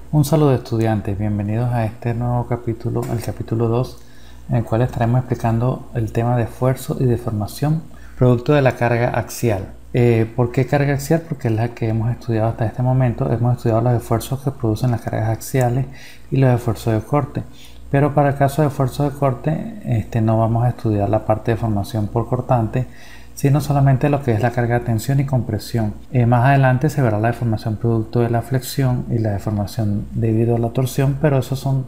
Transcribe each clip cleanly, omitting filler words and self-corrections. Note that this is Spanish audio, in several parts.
Un saludo estudiantes, bienvenidos a este nuevo capítulo, el capítulo 2, en el cual estaremos explicando el tema de esfuerzo y deformación producto de la carga axial. ¿Por qué carga axial? Porque es la que hemos estudiado hasta este momento. Hemos estudiado los esfuerzos que producen las cargas axiales y los esfuerzos de corte. Pero para el caso de esfuerzos de corte, no vamos a estudiar la parte de formación por cortante, sino solamente lo que es la carga de tensión y compresión. Más adelante se verá la deformación producto de la flexión y la deformación debido a la torsión, pero esos son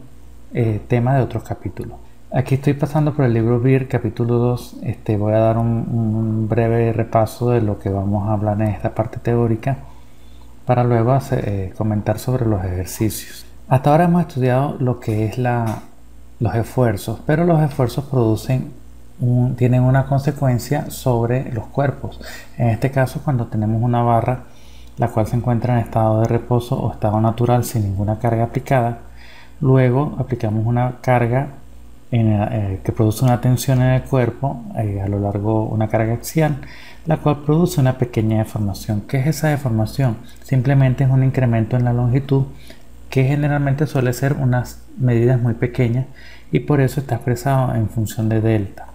temas de otros capítulos. Aquí estoy pasando por el libro BIR, capítulo 2. Voy a dar un breve repaso de lo que vamos a hablar en esta parte teórica para luego comentar sobre los ejercicios. Hasta ahora hemos estudiado lo que es los esfuerzos, pero los esfuerzos tienen una consecuencia sobre los cuerpos. En este caso, cuando tenemos una barra la cual se encuentra en estado de reposo o estado natural sin ninguna carga aplicada, luego aplicamos una carga que produce una tensión en el cuerpo a lo largo, una carga axial, la cual produce una pequeña deformación. ¿Qué es esa deformación? Simplemente es un incremento en la longitud que generalmente suele ser unas medidas muy pequeñas y por eso está expresado en función de delta.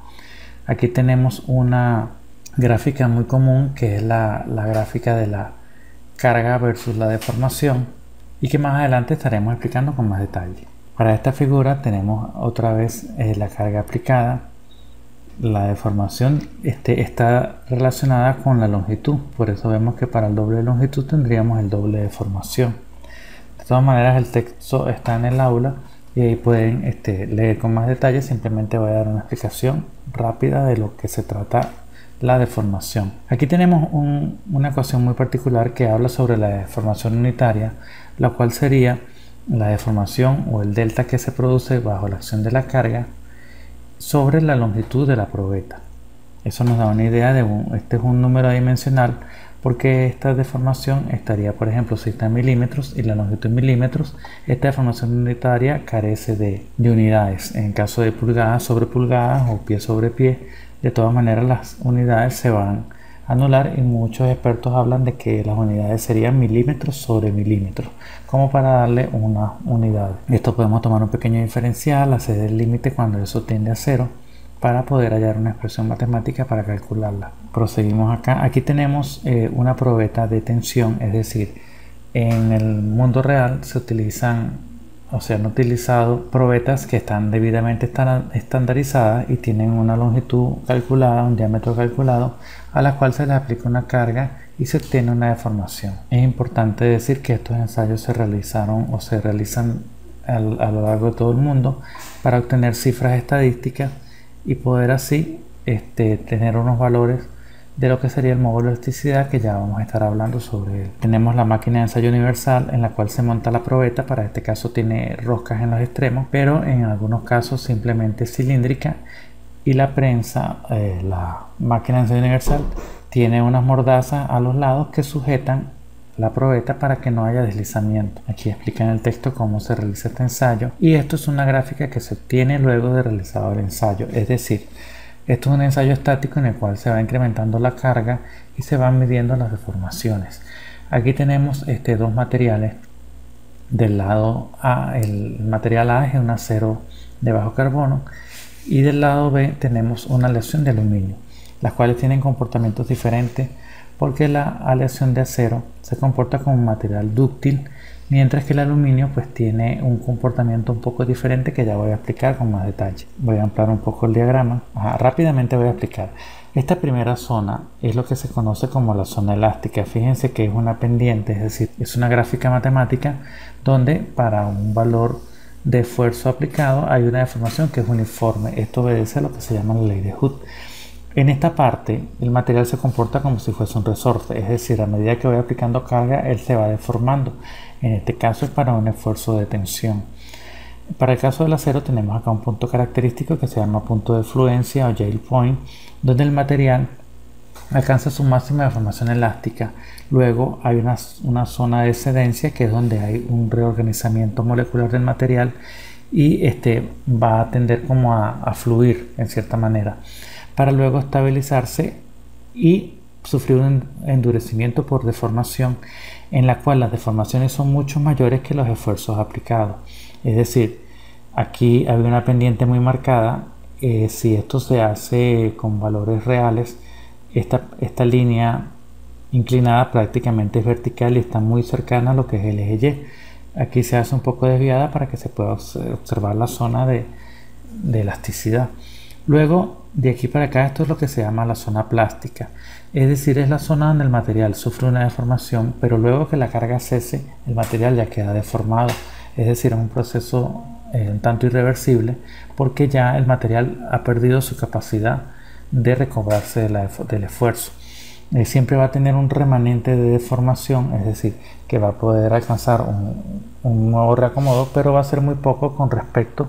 Aquí tenemos una gráfica muy común que es la gráfica de la carga versus la deformación y que más adelante estaremos explicando con más detalle. Para esta figura tenemos otra vez la carga aplicada. La deformación está relacionada con la longitud, por eso vemos que para el doble de longitud tendríamos el doble de deformación. De todas maneras, el texto está en el aula y ahí pueden leer con más detalle. Simplemente voy a dar una explicación rápida de lo que se trata la deformación. Aquí tenemos una ecuación muy particular que habla sobre la deformación unitaria, la cual sería la deformación o el delta que se produce bajo la acción de la carga sobre la longitud de la probeta. Eso nos da una idea de este es un número adimensional, porque esta deformación estaría, por ejemplo, si está en milímetros y la longitud en milímetros, esta deformación unitaria carece de unidades. En caso de pulgadas sobre pulgadas o pie sobre pie, de todas maneras las unidades se van a anular y muchos expertos hablan de que las unidades serían milímetros sobre milímetros, como para darle una unidad. Esto podemos tomar un pequeño diferencial, hacer el límite cuando eso tiende a cero, para poder hallar una expresión matemática para calcularla. Proseguimos acá. Aquí tenemos una probeta de tensión, es decir, en el mundo real se utilizan o se han utilizado probetas que están debidamente estandarizadas y tienen una longitud calculada, un diámetro calculado, a la cual se le aplica una carga y se obtiene una deformación. Es importante decir que estos ensayos se realizaron o se realizan a lo largo de todo el mundo para obtener cifras estadísticas y poder así tener unos valores de lo que sería el módulo de elasticidad, que ya vamos a estar hablando sobre él. Tenemos la máquina de ensayo universal en la cual se monta la probeta. Para este caso tiene roscas en los extremos, pero en algunos casos simplemente cilíndrica, y la prensa, la máquina de ensayo universal tiene unas mordazas a los lados que sujetan la probeta para que no haya deslizamiento. Aquí explica en el texto cómo se realiza este ensayo, y esto es una gráfica que se obtiene luego de realizado el ensayo, es decir, esto es un ensayo estático en el cual se va incrementando la carga y se van midiendo las deformaciones. Aquí tenemos dos materiales. Del lado A, el material A es un acero de bajo carbono, y del lado B tenemos una aleación de aluminio, las cuales tienen comportamientos diferentes porque la aleación de acero se comporta como un material dúctil, mientras que el aluminio pues tiene un comportamiento un poco diferente que ya voy a explicar con más detalle. Voy a ampliar un poco el diagrama. Rápidamente voy a explicar. Esta primera zona es lo que se conoce como la zona elástica. Fíjense que es una pendiente, es decir, es una gráfica matemática donde para un valor de esfuerzo aplicado hay una deformación que es uniforme. Esto obedece a lo que se llama la ley de Hooke. En esta parte el material se comporta como si fuese un resorte, es decir, a medida que voy aplicando carga él se va deformando. En este caso es para un esfuerzo de tensión. Para el caso del acero tenemos acá un punto característico que se llama punto de fluencia o yield point, donde el material alcanza su máxima deformación elástica. Luego hay una zona de excedencia, que es donde hay un reorganizamiento molecular del material y va a tender como a fluir en cierta manera, para luego estabilizarse y sufrir un endurecimiento por deformación, en la cual las deformaciones son mucho mayores que los esfuerzos aplicados. Es decir, aquí hay una pendiente muy marcada. Si esto se hace con valores reales, esta línea inclinada prácticamente es vertical y está muy cercana a lo que es el eje Y. Aquí se hace un poco desviada para que se pueda observar la zona de elasticidad. Luego, de aquí para acá, esto es lo que se llama la zona plástica. Es decir, es la zona donde el material sufre una deformación, pero luego que la carga cese, el material ya queda deformado. Es decir, es un proceso un tanto irreversible, porque ya el material ha perdido su capacidad de recobrarse del esfuerzo. Siempre va a tener un remanente de deformación, es decir, que va a poder alcanzar un nuevo reacomodo, pero va a ser muy poco con respecto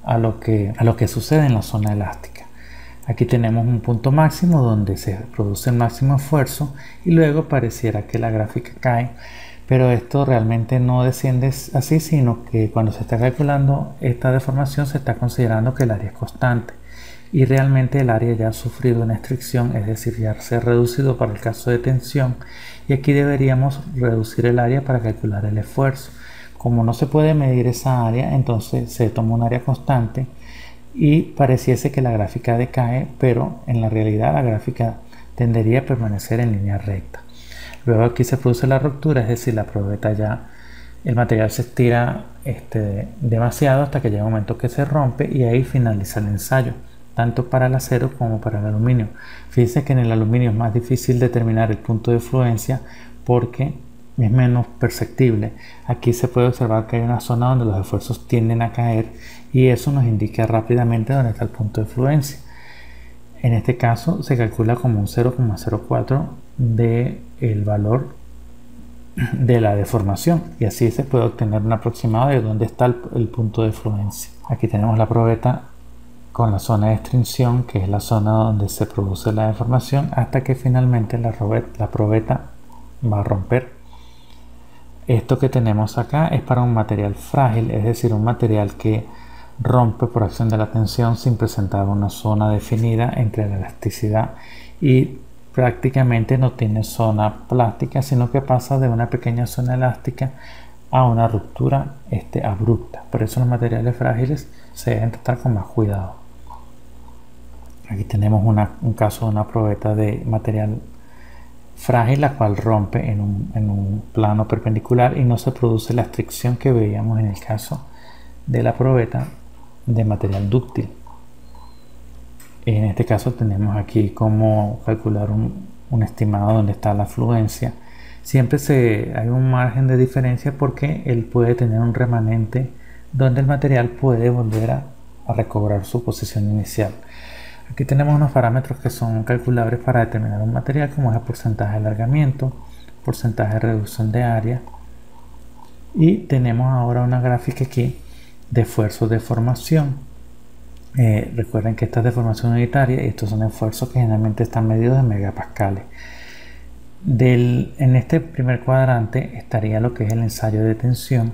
a lo que sucede en la zona elástica. Aquí tenemos un punto máximo donde se produce el máximo esfuerzo y luego pareciera que la gráfica cae, pero esto realmente no desciende así, sino que cuando se está calculando esta deformación se está considerando que el área es constante y realmente el área ya ha sufrido una estricción, es decir, ya se ha reducido para el caso de tensión, y aquí deberíamos reducir el área para calcular el esfuerzo. Como no se puede medir esa área, entonces se toma un área constante y pareciese que la gráfica decae, pero en la realidad la gráfica tendería a permanecer en línea recta. Luego aquí se produce la ruptura, es decir, la probeta ya, el material se estira demasiado hasta que llega un momento que se rompe y ahí finaliza el ensayo, tanto para el acero como para el aluminio. Fíjense que en el aluminio es más difícil determinar el punto de fluencia porque es menos perceptible. Aquí se puede observar que hay una zona donde los esfuerzos tienden a caer y eso nos indica rápidamente dónde está el punto de fluencia. En este caso se calcula como un 0,04 del valor de la deformación y así se puede obtener un aproximado de dónde está el punto de fluencia. Aquí tenemos la probeta con la zona de extinción, que es la zona donde se produce la deformación, hasta que finalmente la probeta va a romper. Esto que tenemos acá es para un material frágil, es decir, un material que rompe por acción de la tensión sin presentar una zona definida entre la elasticidad y prácticamente no tiene zona plástica, sino que pasa de una pequeña zona elástica a una ruptura abrupta. Por eso los materiales frágiles se deben tratar con más cuidado. Aquí tenemos un caso de una probeta de material frágil, la cual rompe en un plano perpendicular y no se produce la estricción que veíamos en el caso de la probeta de material dúctil. En este caso tenemos aquí cómo calcular un estimado donde está la fluencia. Siempre hay un margen de diferencia porque él puede tener un remanente donde el material puede volver a recobrar su posición inicial. Aquí tenemos unos parámetros que son calculables para determinar un material, como es el porcentaje de alargamiento, porcentaje de reducción de área, y tenemos ahora una gráfica aquí de esfuerzos de formación. Recuerden que esta es de formación unitaria y estos son esfuerzos que generalmente están medidos en megapascales. En este primer cuadrante estaría lo que es el ensayo de tensión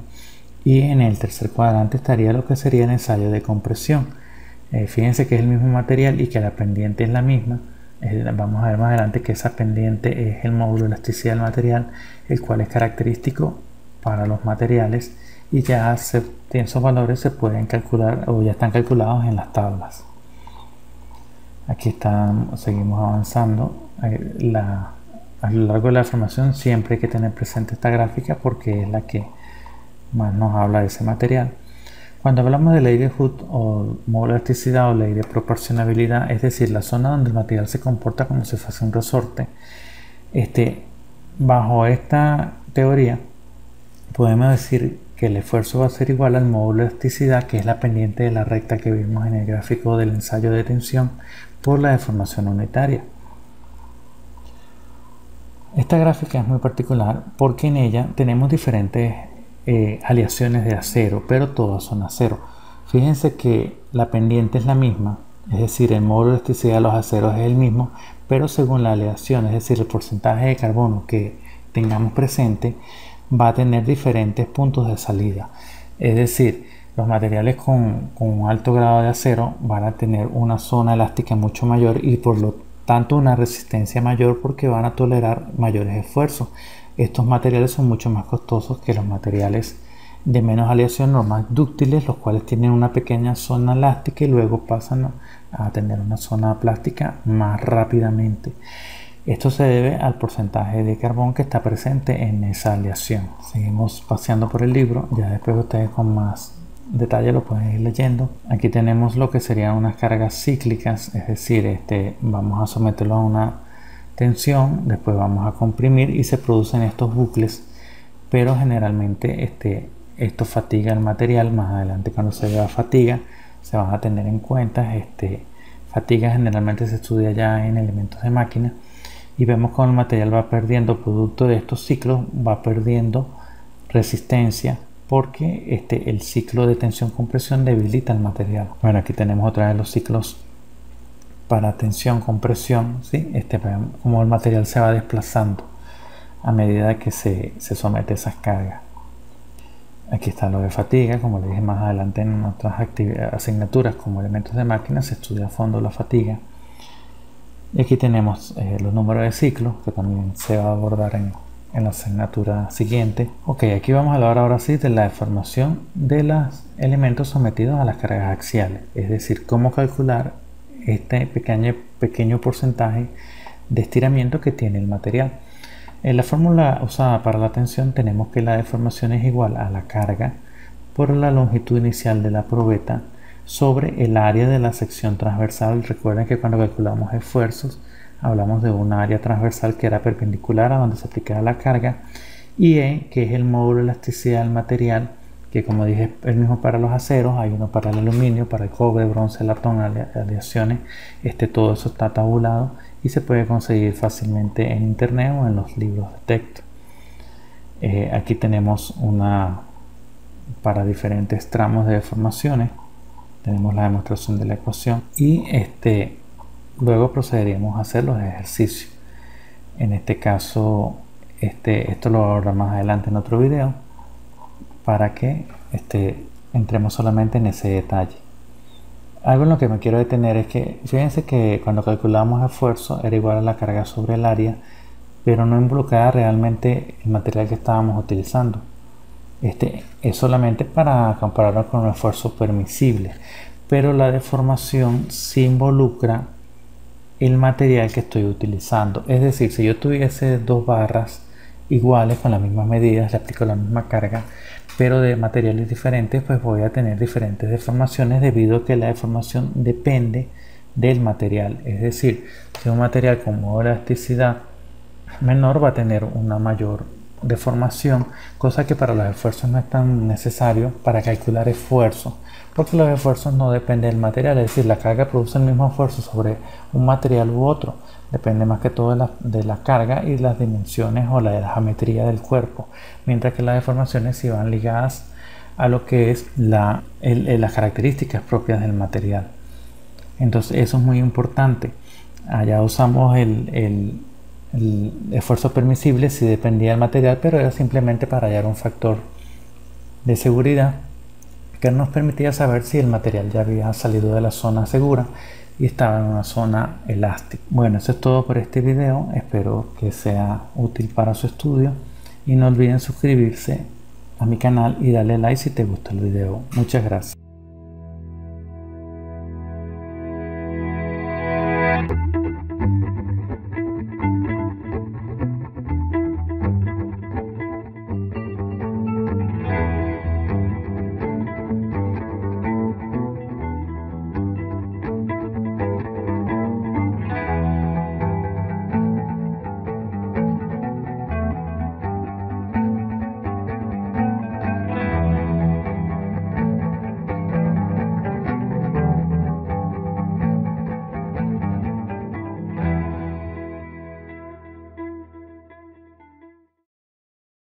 y en el tercer cuadrante estaría lo que sería el ensayo de compresión. Fíjense que es el mismo material y que la pendiente es la misma. Vamos a ver más adelante que esa pendiente es el módulo de elasticidad del material, el cual es característico para los materiales y ya esos valores se pueden calcular o ya están calculados en las tablas. Aquí seguimos avanzando. A lo largo de la formación siempre hay que tener presente esta gráfica porque es la que más nos habla de ese material. Cuando hablamos de ley de Hood o módulo de elasticidad o ley de proporcionabilidad, es decir, la zona donde el material se comporta como si fuese un resorte, bajo esta teoría podemos decir que el esfuerzo va a ser igual al módulo de elasticidad, que es la pendiente de la recta que vimos en el gráfico del ensayo de tensión, por la deformación unitaria. Esta gráfica es muy particular porque en ella tenemos diferentes aleaciones de acero, pero todas son acero. Fíjense que la pendiente es la misma, es decir, el módulo de elasticidad de los aceros es el mismo, pero según la aleación, es decir, el porcentaje de carbono que tengamos presente, va a tener diferentes puntos de salida. Es decir, los materiales con un alto grado de acero van a tener una zona elástica mucho mayor y por lo tanto una resistencia mayor porque van a tolerar mayores esfuerzos. Estos materiales son mucho más costosos que los materiales de menos aleación, los más dúctiles, los cuales tienen una pequeña zona elástica y luego pasan a tener una zona plástica más rápidamente. Esto se debe al porcentaje de carbón que está presente en esa aleación. Seguimos paseando por el libro, ya después ustedes con más detalle lo pueden ir leyendo. Aquí tenemos lo que serían unas cargas cíclicas, es decir, vamos a someterlo a una tensión, después vamos a comprimir y se producen estos bucles, pero generalmente esto fatiga el material. Más adelante, cuando se vea fatiga, se van a tener en cuenta. Fatiga generalmente se estudia ya en elementos de máquina y vemos cómo el material va perdiendo, producto de estos ciclos, va perdiendo resistencia porque el ciclo de tensión-compresión debilita el material. Bueno, aquí tenemos otra vez los ciclos para tensión-compresión, ¿sí? Como el material se va desplazando a medida que se somete a esas cargas. Aquí está lo de fatiga, como le dije más adelante en otras asignaturas como elementos de máquina se estudia a fondo la fatiga. Y aquí tenemos los números de ciclos, que también se va a abordar en la asignatura siguiente. Ok, aquí vamos a hablar ahora sí de la deformación de los elementos sometidos a las cargas axiales, es decir, cómo calcular este pequeño porcentaje de estiramiento que tiene el material. En la fórmula usada para la tensión tenemos que la deformación es igual a la carga por la longitud inicial de la probeta sobre el área de la sección transversal. Recuerden que cuando calculamos esfuerzos hablamos de una área transversal que era perpendicular a donde se aplicaba la carga, y E, que es el módulo de elasticidad del material, que como dije es el mismo para los aceros, hay uno para el aluminio, para el cobre, bronce, latón, aleaciones. Todo eso está tabulado y se puede conseguir fácilmente en internet o en los libros de texto. Aquí tenemos para diferentes tramos de deformaciones. Tenemos la demostración de la ecuación y luego procederíamos a hacer los ejercicios. En este caso, esto lo voy a hablar más adelante en otro video para que entremos solamente en ese detalle. Algo en lo que me quiero detener es que fíjense que cuando calculamos esfuerzo era igual a la carga sobre el área, pero no involucraba realmente el material que estábamos utilizando. Es solamente para compararlo con un esfuerzo permisible, pero la deformación sí involucra el material que estoy utilizando. Es decir, si yo tuviese dos barras iguales con las mismas medidas, le aplico la misma carga, pero de materiales diferentes, pues voy a tener diferentes deformaciones debido a que la deformación depende del material. Es decir, si un material con elasticidad menor va a tener una mayor deformación, cosa que para los esfuerzos no es tan necesario para calcular esfuerzo, porque los esfuerzos no dependen del material, es decir, la carga produce el mismo esfuerzo sobre un material u otro, depende más que todo de la carga y las dimensiones o la geometría del cuerpo, mientras que las deformaciones sí van ligadas a lo que es las características propias del material. Entonces eso es muy importante. Allá usamos el esfuerzo permisible si dependía del material, pero era simplemente para hallar un factor de seguridad que nos permitía saber si el material ya había salido de la zona segura y estaba en una zona elástica. Bueno, eso es todo por este video, espero que sea útil para su estudio y no olviden suscribirse a mi canal y darle like si te gusta el video. Muchas gracias.